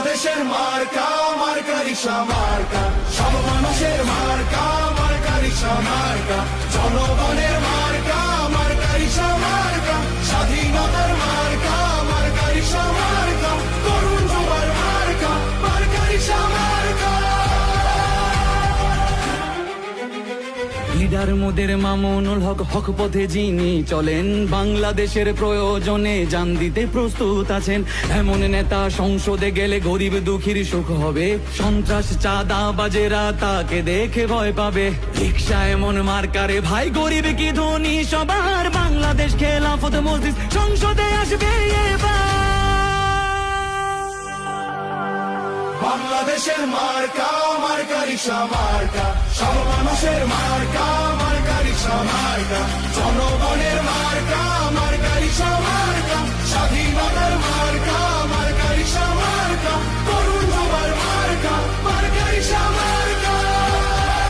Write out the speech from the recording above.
বাংলাদেশের মার্কা মার্কা রিক্সা মার্কা, সব মানুষের মার্কা মার্কা রিক্সা মার্কা, জনগণের মার্কা মার্কা রিক্সা মার্কা, স্বাধীনতার মার্কা মার্কা রিক্সা মার্কা, তরুণ যুবার মার্কা মার্কা রিক্সা মার্কা। লিডার মোদের মামুনুল হক, হক পথে যিনি চলেন, বাংলাদেশের প্রয়োজনে জান দিতে প্রস্তুত আছেন। এমন নেতা সংসদে গেলে গরিব দুঃখীর সুখ হবে, সন্ত্রাস চাঁদাবাজেরা তাকে দেখে ভয় পাবে। রিক্সা এমন মার্কারে ভাই, গরিব কি ধনী সবার, বাংলাদেশ খেলাফত মসজিদ সংসদে আসবে এবার। বাংলাদেশের মার্কা মার্কা রিক্সা মার্কা, সব মানুষের মার্কা মার্কা রিক্সা মার্কা, জনগণের মার্কা মার্কা রিক্সা মার্কা, স্বাধীনতার মার্কা মার্কা রিক্সা মার্কা।